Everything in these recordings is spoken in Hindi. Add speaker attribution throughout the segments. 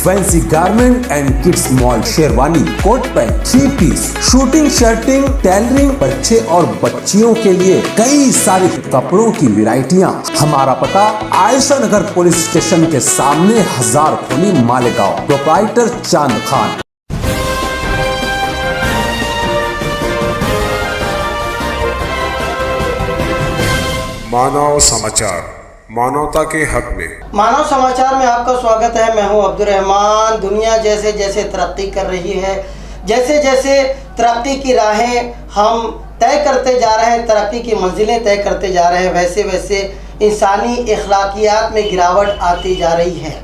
Speaker 1: Fancy garment and kids mall, sherwani, coat pant, 3 piece, shooting, shirting, tailoring, बच्चे और बच्चियों के लिए कई सारे कपड़ों की वैरायटियां। हमारा पता आयशा नगर पुलिस स्टेशन के सामने, हजार खोली, मालेगांव। प्रोप्राइटर चांद खान।
Speaker 2: मानव समाचार, मानवता के हक में।
Speaker 3: मानव समाचार में आपका स्वागत है। मैं हूं अब्दुल रहमान। दुनिया जैसे जैसे तरक्की कर रही है, जैसे जैसे तरक्की की राहें हम तय करते जा रहे हैं, तरक्की की मंजिलें तय करते जा रहे हैं, वैसे वैसे इंसानी अखलाकियात में गिरावट आती जा रही है।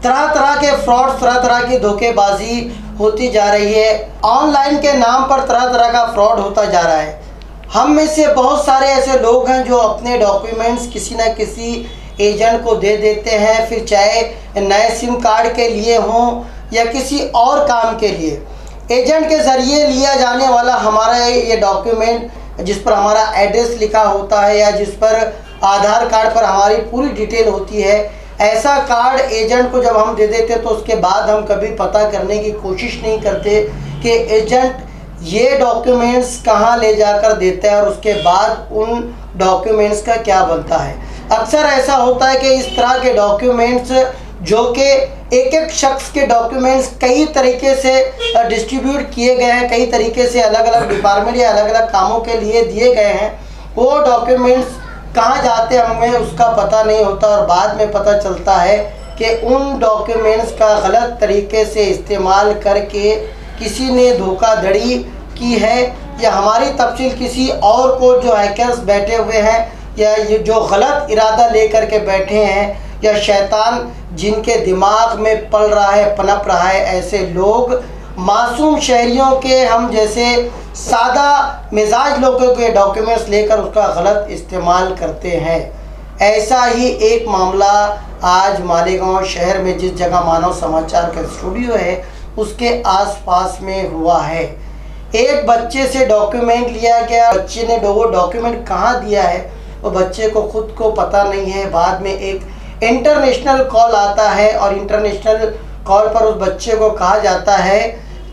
Speaker 3: तरह तरह के फ्रॉड, तरह तरह की धोखेबाजी होती जा रही है। ऑनलाइन के नाम पर तरह तरह का फ्रॉड होता जा रहा है। हम में से बहुत सारे ऐसे लोग हैं जो अपने डॉक्यूमेंट्स किसी न किसी एजेंट को दे देते हैं, फिर चाहे नए सिम कार्ड के लिए हों या किसी और काम के लिए। एजेंट के ज़रिए लिया जाने वाला हमारा ये डॉक्यूमेंट, जिस पर हमारा एड्रेस लिखा होता है या जिस पर आधार कार्ड पर हमारी पूरी डिटेल होती है, ऐसा कार्ड एजेंट को जब हम दे देते तो उसके बाद हम कभी पता करने की कोशिश नहीं करते कि एजेंट ये डॉक्यूमेंट्स कहाँ ले जाकर देता है और उसके बाद उन डॉक्यूमेंट्स का क्या बनता है। अक्सर ऐसा होता है कि इस तरह के डॉक्यूमेंट्स, जो कि एक एक शख्स के डॉक्यूमेंट्स कई तरीके से डिस्ट्रीब्यूट किए गए हैं, कई तरीके से अलग अलग डिपार्टमेंट या अलग अलग कामों के लिए दिए गए हैं, वो डॉक्यूमेंट्स कहाँ जाते हैं हमें उसका पता नहीं होता और बाद में पता चलता है कि उन डॉक्यूमेंट्स का गलत तरीके से इस्तेमाल करके किसी ने धोखाधड़ी की है या हमारी तफसील किसी और को, जो हैकर्स बैठे हुए हैं या ये जो गलत इरादा लेकर के बैठे हैं या शैतान जिनके दिमाग में पल रहा है, पनप रहा है, ऐसे लोग मासूम शहरियों के, हम जैसे सादा मिजाज लोगों के डॉक्यूमेंट्स लेकर उसका गलत इस्तेमाल करते हैं। ऐसा ही एक मामला आज मालेगांव शहर में, जिस जगह मानव समाचार का स्टूडियो है, उसके आसपास में हुआ है। एक बच्चे से डॉक्यूमेंट लिया गया। बच्चे ने वो डॉक्यूमेंट कहाँ दिया है वो बच्चे को खुद को पता नहीं है। बाद में एक इंटरनेशनल कॉल आता है और इंटरनेशनल कॉल पर उस बच्चे को कहा जाता है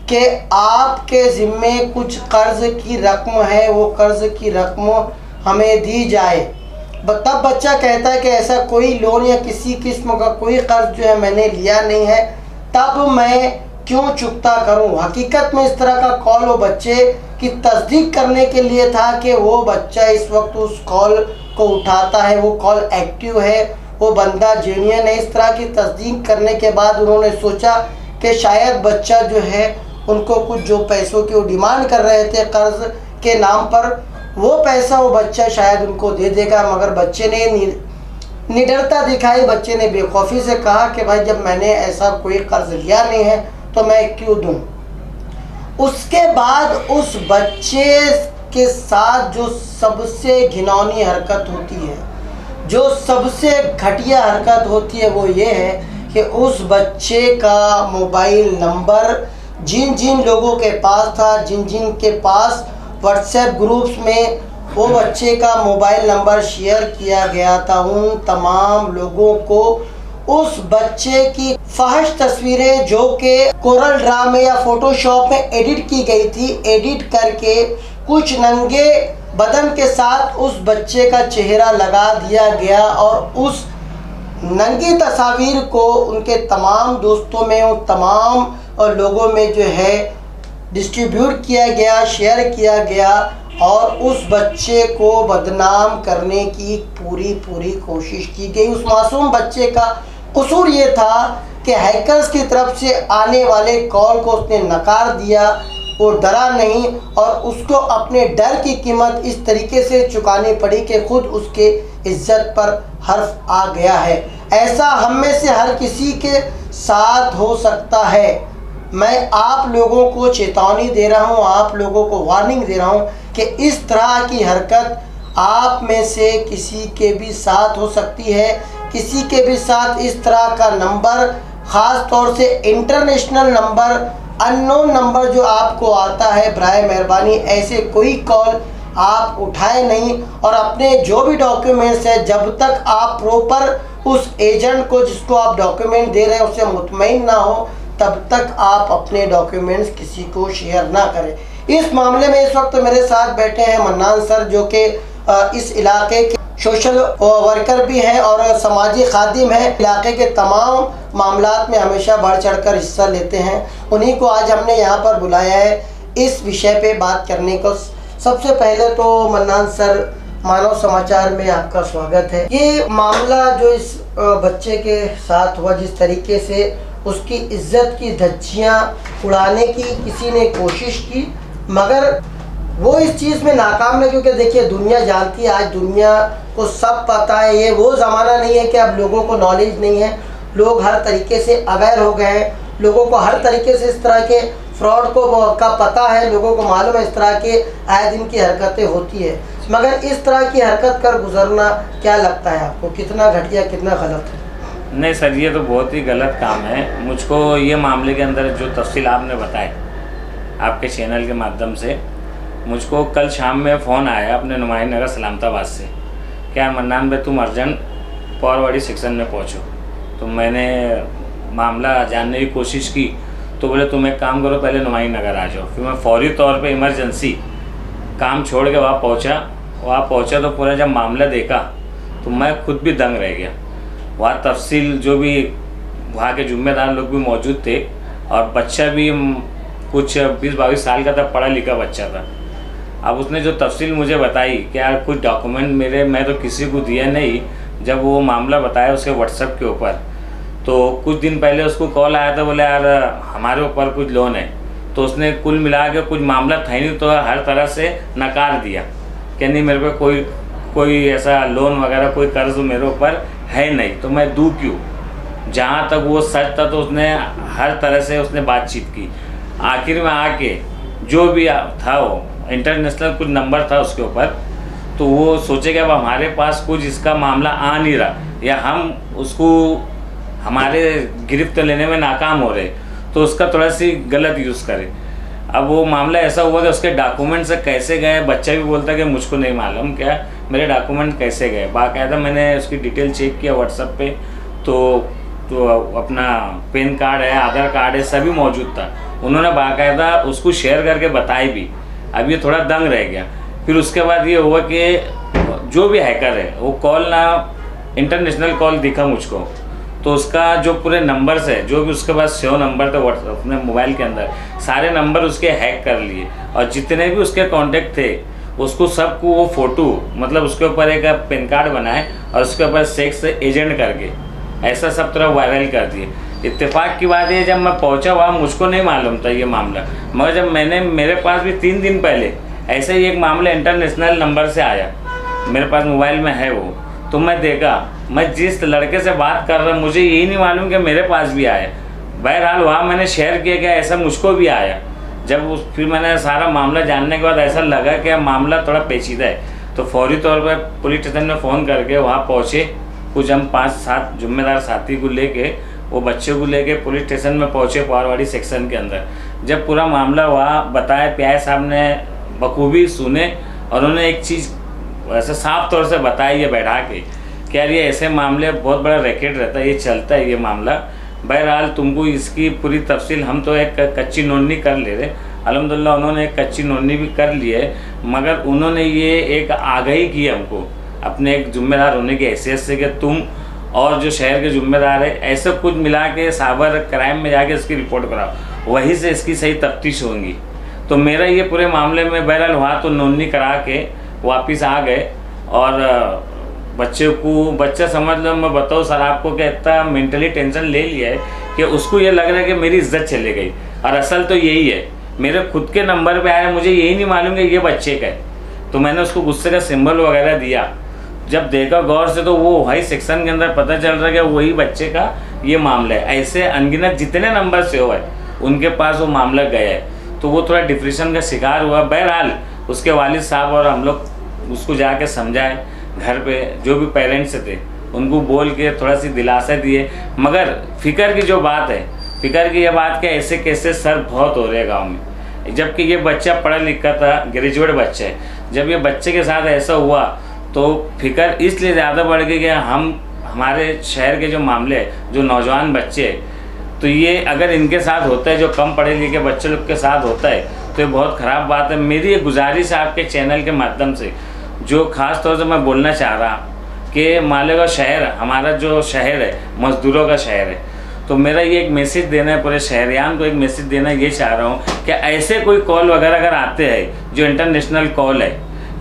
Speaker 3: कि आपके ज़िम्मे कुछ कर्ज़ की रकम है, वो कर्ज़ की रकम हमें दी जाए। तब बच्चा कहता है कि ऐसा कोई लोन या किसी किस्म का कोई कर्ज़ जो है मैंने लिया नहीं है, तब मैं क्यों चुकता करूं। हकीकत में इस तरह का कॉल वो बच्चे की तस्दीक करने के लिए था कि वो बच्चा इस वक्त उस कॉल को उठाता है, वो कॉल एक्टिव है, वो बंदा जेन्युइन है। इस तरह की तस्दीक करने के बाद उन्होंने सोचा कि शायद बच्चा जो है उनको कुछ जो पैसों की वो डिमांड कर रहे थे कर्ज के नाम पर, वो पैसा वो बच्चा शायद उनको दे देगा। मगर बच्चे ने निडरता दिखाई। बच्चे ने बेखौफी से कहा कि भाई जब मैंने ऐसा कोई कर्ज लिया नहीं है तो मैं क्यों दूं। उसके बाद उस बच्चे के साथ जो सबसे घिनौनी हरकत होती है, जो सबसे घटिया हरकत होती है, वो ये है कि उस बच्चे का मोबाइल नंबर जिन जिन लोगों के पास था, जिन जिन के पास व्हाट्सएप ग्रुप्स में वो बच्चे का मोबाइल नंबर शेयर किया गया था, उन तमाम लोगों को उस बच्चे की फहश तस्वीरें, जो कि कोरल ड्रा में या फोटोशॉप में एडिट की गई थी, एडिट करके कुछ नंगे बदन के साथ उस बच्चे का चेहरा लगा दिया गया और उस नंगी तस्वीर को उनके तमाम दोस्तों में, उन तमाम लोगों में जो है डिस्ट्रीब्यूट किया गया, शेयर किया गया और उस बच्चे को बदनाम करने की पूरी कोशिश की गई। उस मासूम बच्चे का कसूर ये था कि हैकर्स की तरफ से आने वाले कॉल को उसने नकार दिया, वो डरा नहीं और उसको अपने डर की कीमत इस तरीके से चुकानी पड़ी कि खुद उसके इज्जत पर हर्फ आ गया है। ऐसा हम में से हर किसी के साथ हो सकता है। मैं आप लोगों को चेतावनी दे रहा हूँ, आप लोगों को वार्निंग दे रहा हूँ कि इस तरह की हरकत आप में से किसी के भी साथ हो सकती है। किसी के भी साथ इस तरह का नंबर, ख़ास तौर से इंटरनेशनल नंबर, अननोन नंबर जो आपको आता है, बराए मेहरबानी ऐसे कोई कॉल आप उठाए नहीं और अपने जो भी डॉक्यूमेंट्स है, जब तक आप प्रॉपर उस एजेंट को जिसको आप डॉक्यूमेंट दे रहे हैं उससे मुतमईन ना हो, तब तक आप अपने डॉक्यूमेंट्स किसी को शेयर ना करें। इस मामले में इस वक्त मेरे साथ बैठे हैं मन्नान सर, जो कि इस इलाके के सोशल वर्कर भी हैं और समाजी खादिम हैं। इलाके के तमाम मामलात में हमेशा बढ़ चढ़ कर हिस्सा लेते हैं। उन्हीं को आज हमने यहाँ पर बुलाया है इस विषय पे बात करने को। सबसे पहले तो मन्नान सर, मानव समाचार में आपका स्वागत है। ये मामला जो इस बच्चे के साथ हुआ, जिस तरीके से उसकी इज्जत की धज्जियाँ उड़ाने की किसी ने कोशिश की, मगर वो इस चीज़ में नाकाम है। क्योंकि देखिए, दुनिया जानती है, आज दुनिया को सब पता है। ये वो ज़माना नहीं है कि अब लोगों को नॉलेज नहीं है। लोग हर तरीके से अवेयर हो गए हैं। लोगों को हर तरीके से इस तरह के फ्रॉड का पता है। लोगों को मालूम है इस तरह के आए दिन की हरकतें होती है। मगर इस तरह की हरकत कर गुजरना, क्या लगता है आपको, कितना घटिया, कितना गलत है?
Speaker 4: नहीं सर, ये तो बहुत ही गलत काम है। मुझको ये मामले के अंदर जो तफसील आपने बताए आपके चैनल के माध्यम से, मुझको कल शाम में फ़ोन आया अपने नुमाइंद नगर सलामताबाद से, क्या मन्नान भाई तुम अर्जेंट पौरवाड़ी सेक्शन में पहुँचो। तो मैंने मामला जानने की कोशिश की, तो बोले तुम एक काम करो, पहले नुमाइंद नगर आ जाओ। फिर मैं फौरी तौर पे इमरजेंसी काम छोड़ के वहाँ पहुँचा तो पूरा जब मामला देखा तो मैं खुद भी दंग रह गया। वहाँ तफसील जो भी वहाँ के ज़िम्मेदार लोग भी मौजूद थे और बच्चा भी कुछ 20-22 साल का था, पढ़ा लिखा बच्चा था। अब उसने जो तफसील मुझे बताई कि यार कुछ डॉक्यूमेंट मैं तो किसी को दिया नहीं। जब वो मामला बताया उसके व्हाट्सएप के ऊपर, तो कुछ दिन पहले उसको कॉल आया था, बोले यार हमारे ऊपर कुछ लोन है। तो उसने कुल मिला के कुछ मामला था ही नहीं, तो हर तरह से नकार दिया कि नहीं, मेरे पे कोई ऐसा लोन वगैरह कोई कर्ज मेरे ऊपर है नहीं, तो मैं दूँ क्यों। जहाँ तक वो सच था तो उसने हर तरह से उसने बातचीत की। आखिर में आके जो भी था, वो इंटरनेशनल कुछ नंबर था उसके ऊपर, तो वो सोचे कि अब हमारे पास कुछ इसका मामला आ नहीं रहा या हम उसको हमारे गिरफ्त लेने में नाकाम हो रहे, तो उसका थोड़ा सी गलत यूज़ करे। अब वो मामला ऐसा हुआ कि उसके डॉक्यूमेंट से कैसे गए, बच्चा भी बोलता कि मुझको नहीं मालूम क्या मेरे डॉक्यूमेंट कैसे गए। बाकायदा मैंने उसकी डिटेल चेक किया व्हाट्सएप पे, तो अपना पैन कार्ड है, आधार कार्ड है, सभी मौजूद था। उन्होंने बाकायदा उसको शेयर करके बताई भी। अब ये थोड़ा दंग रह गया। फिर उसके बाद ये हुआ कि जो भी हैकर है वो कॉल ना इंटरनेशनल कॉल दिखा मुझको, तो उसका जो पूरे नंबर्स है, जो भी उसके पास 100 नंबर थे व्हाट्सएप अपने मोबाइल के अंदर, सारे नंबर उसके हैक कर लिए और जितने भी उसके कॉन्टेक्ट थे उसको सबको वो फ़ोटो, मतलब उसके ऊपर एक पैन कार्ड बनाए और उसके ऊपर सेक्स एजेंट करके ऐसा सब तरह वायरल कर दिए। इत्तेफाक की बात है, जब मैं पहुंचा वहाँ मुझको नहीं मालूम था ये मामला, मगर जब मेरे पास भी 3 दिन पहले ऐसे ही एक मामला इंटरनेशनल नंबर से आया, मेरे पास मोबाइल में है वो, तो मैं देखा, मैं जिस लड़के से बात कर रहा मुझे यही नहीं मालूम कि मेरे पास भी आया। बहरहाल वहाँ मैंने शेयर किया कि ऐसा मुझको भी आया। फिर मैंने सारा मामला जानने के बाद ऐसा लगा कि मामला थोड़ा पेचीदा है, तो फौरी तौर पर पुलिस स्टेशन में फ़ोन करके वहाँ पहुँचे। कुछ हम 5-7 जिम्मेदार साथी को लेके, वो बच्चे को लेके पुलिस स्टेशन में पहुँचे पौरवाड़ी सेक्शन के अंदर। जब पूरा मामला वहाँ बताया, पीआई साहब ने बखूबी सुने और उन्होंने एक चीज़ ऐसे साफ तौर से बताई ये बैठा के, क्या ये ऐसे मामले बहुत बड़ा रैकेट रहता है, ये चलता है ये मामला। बहरहाल तुमको इसकी पूरी तफसील, हम तो एक कच्ची नोटनी कर ले रहे, अल्हम्दुलिल्लाह उन्होंने एक कच्ची नोटनी भी कर ली है, मगर उन्होंने ये एक आगाही की हमको अपने एक जिम्मेदार होने की हैसियत से कि तुम और जो शहर के जिम्मेदार है ऐसे कुछ मिला के साइबर क्राइम में जाके इसकी रिपोर्ट कराओ, वहीं से इसकी सही तफ्तीश होंगी। तो मेरा ये पूरे मामले में बहरहाल वहाँ तो नोटनी करा के वापस आ गए और बच्चा समझ लो, मैं बताऊँ सर आपको कि इतना मेंटली टेंशन ले लिया है कि उसको ये लग रहा है कि मेरी इज्जत चली गई। और असल तो यही है, मेरे खुद के नंबर पे आया, मुझे यही नहीं मालूम कि ये बच्चे का है। तो मैंने उसको गुस्से का सिंबल वगैरह दिया, जब देखा गौर से तो वो वही सेक्शन के अंदर पता चल रहा है कि वही बच्चे का ये मामला है। ऐसे अनगिनत जितने नंबर से हुआ है उनके पास वो मामला गया है, तो वो थोड़ा डिप्रेशन का शिकार हुआ। बहरहाल उसके वालिद साहब और हम लोग उसको जाके समझाए, घर पे जो भी पेरेंट्स थे उनको बोल के थोड़ा सी दिलासा दिए। मगर फिक्र की जो बात है, फिक्र की ये बात कि ऐसे केसेस सर बहुत हो रहे हैं गाँव में, जबकि ये बच्चा पढ़ा लिखा था, ग्रेजुएट बच्चा है। जब ये बच्चे के साथ ऐसा हुआ तो फिक्र इसलिए ज़्यादा बढ़ गई कि हमारे शहर के जो मामले हैं, जो नौजवान बच्चे हैं, तो ये अगर इनके साथ होता है, जो कम पढ़े लिखे बच्चे लोग के साथ होता है, तो ये बहुत ख़राब बात है। मेरी ये गुजारिश है आपके चैनल के माध्यम से, जो ख़ास तौर से मैं बोलना चाह रहा कि मालेगांव शहर, हमारा जो शहर है मज़दूरों का शहर है, तो मेरा ये एक मैसेज देना है, पूरे शहरियान को एक मैसेज देना ये चाह रहा हूँ कि ऐसे कोई कॉल वगैरह अगर आते हैं जो इंटरनेशनल कॉल है,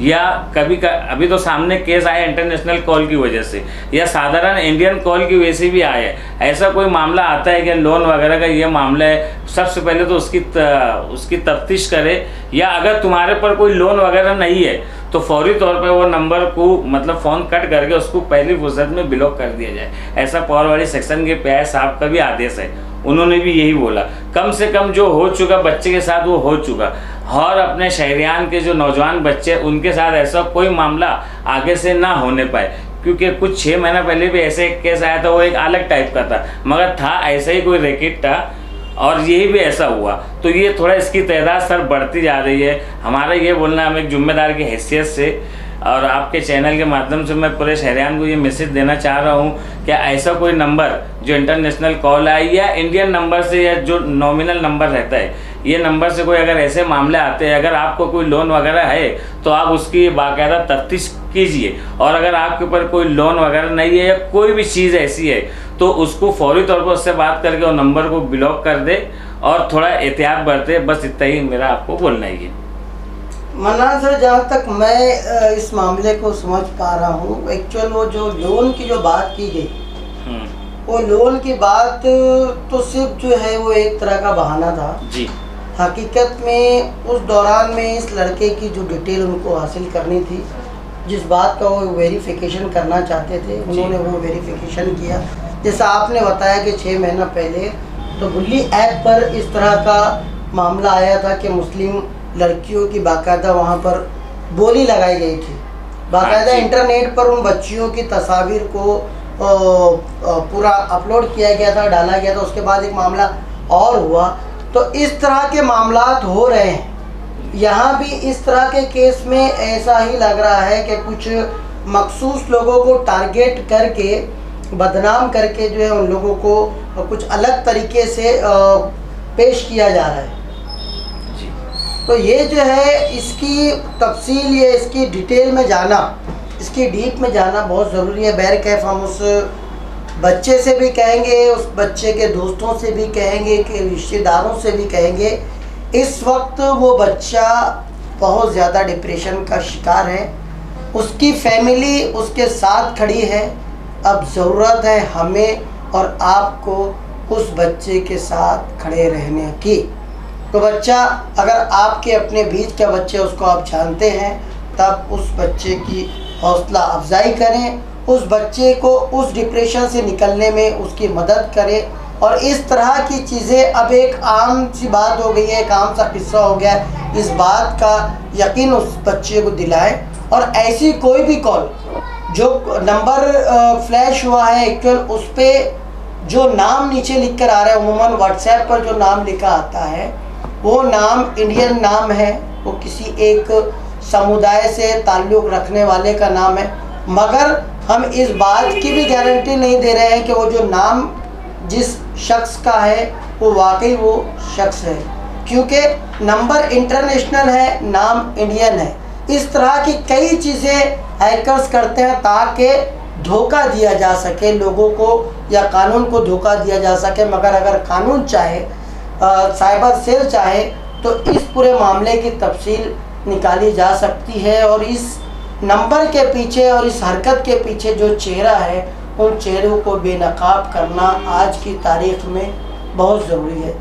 Speaker 4: या अभी तो सामने केस आया इंटरनेशनल कॉल की वजह से, या साधारण इंडियन कॉल की वजह से भी आया है, ऐसा कोई मामला आता है कि लोन वगैरह का ये मामला है, सबसे पहले तो उसकी तफ्तीश करे, या अगर तुम्हारे पर कोई लोन वगैरह नहीं है तो फौरी तौर पे वो नंबर को मतलब फ़ोन कट करके उसको पहली फुर्सत में ब्लॉक कर दिया जाए। ऐसा पौरवाड़ी सेक्शन के PI साहब का भी आदेश है, उन्होंने भी यही बोला। कम से कम जो हो चुका बच्चे के साथ वो हो चुका, और अपने शहरियान के जो नौजवान बच्चे उनके साथ ऐसा कोई मामला आगे से ना होने पाए, क्योंकि कुछ 6 महीना पहले भी ऐसे एक केस आया था, वो एक अलग टाइप का था, मगर था ऐसा ही कोई रैकेट था, और यही भी ऐसा हुआ। तो ये थोड़ा इसकी तादाद सर बढ़ती जा रही है। हमारा ये बोलना, हम एक जिम्मेदार की हैसियत से और आपके चैनल के माध्यम से मैं पूरे शहरियान को ये मैसेज देना चाह रहा हूँ कि ऐसा कोई नंबर जो इंटरनेशनल कॉल है या इंडियन नंबर से, या जो नॉमिनल नंबर रहता है, ये नंबर से कोई अगर ऐसे मामले आते हैं, अगर आपको कोई लोन वगैरह है तो आप उसकी बाकायदा तफ्तीश कीजिए, और अगर आपके ऊपर कोई लोन वगैरह नहीं है या कोई भी चीज़ ऐसी है तो उसको फौरी तौर पर उससे बात करके वो नंबर को ब्लॉक कर दे और थोड़ा एहतियात बरते। बस इतना ही मेरा आपको बोलना ही है।
Speaker 3: मन्नान सर, जहाँ तक मैं इस मामले को समझ पा रहा हूँ, एक्चुअल वो जो लोन की जो बात की गई, वो लोन की बात तो सिर्फ जो है वो एक तरह का बहाना था
Speaker 4: जी।
Speaker 3: हकीकत में उस दौरान में इस लड़के की जो डिटेल उनको हासिल करनी थी, जिस बात का वो वेरिफिकेशन करना चाहते थे, उन्होंने वो वेरिफिकेशन किया। जैसा आपने बताया कि 6 महीना पहले तो बुल्ली ऐप पर इस तरह का मामला आया था कि मुस्लिम लड़कियों की बाकायदा वहाँ पर बोली लगाई गई थी, बाकायदा इंटरनेट पर उन बच्चियों की तस्वीर को पूरा अपलोड किया गया था, डाला गया था। उसके बाद एक मामला और हुआ। तो इस तरह के मामलात हो रहे हैं। यहाँ भी इस तरह के केस में ऐसा ही लग रहा है कि कुछ मखसूस लोगों को टारगेट करके, बदनाम करके जो है उन लोगों को कुछ अलग तरीके से पेश किया जा रहा है। तो ये जो है इसकी तफसील, ये इसकी डिटेल में जाना, इसकी डीप में जाना बहुत ज़रूरी है। बहरकैफ हम उस बच्चे से भी कहेंगे, उस बच्चे के दोस्तों से भी कहेंगे, कि रिश्तेदारों से भी कहेंगे, इस वक्त वो बच्चा बहुत ज़्यादा डिप्रेशन का शिकार है। उसकी फैमिली उसके साथ खड़ी है। अब ज़रूरत है हमें और आपको उस बच्चे के साथ खड़े रहने की। तो बच्चा, अगर आपके अपने बीच का बच्चे उसको आप जानते हैं, तब उस बच्चे की हौसला अफजाई करें, उस बच्चे को उस डिप्रेशन से निकलने में उसकी मदद करें। और इस तरह की चीज़ें अब एक आम सी बात हो गई है, एक आम सा किस्सा हो गया है। इस बात का यकीन उस बच्चे को दिलाएं, और ऐसी कोई भी कॉल जो नंबर फ्लैश हुआ है एक्चुअल, उस पर जो नाम नीचे लिख कर आ रहा है, उमूमन व्हाट्सएप पर जो नाम लिखा आता है वो नाम इंडियन नाम है, वो किसी एक समुदाय से ताल्लुक़ रखने वाले का नाम है। मगर हम इस बात की भी गारंटी नहीं दे रहे हैं कि वो जो नाम जिस शख्स का है वो वाकई वो शख्स है, क्योंकि नंबर इंटरनेशनल है, नाम इंडियन है। इस तरह की कई चीज़ें हैकर्स करते हैं ताकि धोखा दिया जा सके लोगों को, या कानून को धोखा दिया जा सके। मगर अगर कानून चाहे, साइबर सेल चाहे, तो इस पूरे मामले की तफसील निकाली जा सकती है। और इस नंबर के पीछे और इस हरकत के पीछे जो चेहरा है, उन चेहरों को बेनकाब करना आज की तारीख में बहुत ज़रूरी है।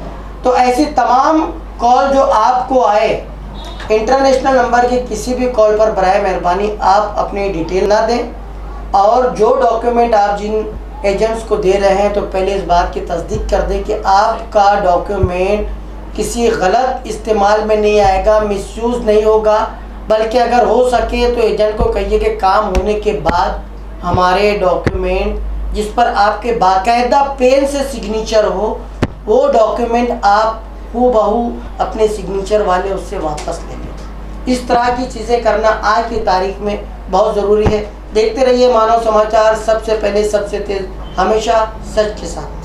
Speaker 3: तो ऐसी तमाम कॉल जो आपको आए, इंटरनेशनल नंबर की किसी भी कॉल पर बराए मेहरबानी आप अपनी डिटेल ना दें, और जो डॉक्यूमेंट आप जिन एजेंट्स को दे रहे हैं, तो पहले इस बात की तस्दीक कर दें कि आपका डॉक्यूमेंट किसी गलत इस्तेमाल में नहीं आएगा, मिसयूज़ नहीं होगा। बल्कि अगर हो सके तो एजेंट को कहिए कि काम होने के बाद हमारे डॉक्यूमेंट जिस पर आपके बाकायदा पेन से सिग्नेचर हो, वो डॉक्यूमेंट आप हूबहू अपने सिग्नेचर वाले उससे वापस ले लें। इस तरह की चीज़ें करना आज की तारीख में बहुत ज़रूरी है। देखते रहिए मानव समाचार, सबसे पहले सबसे तेज, हमेशा सच के साथ।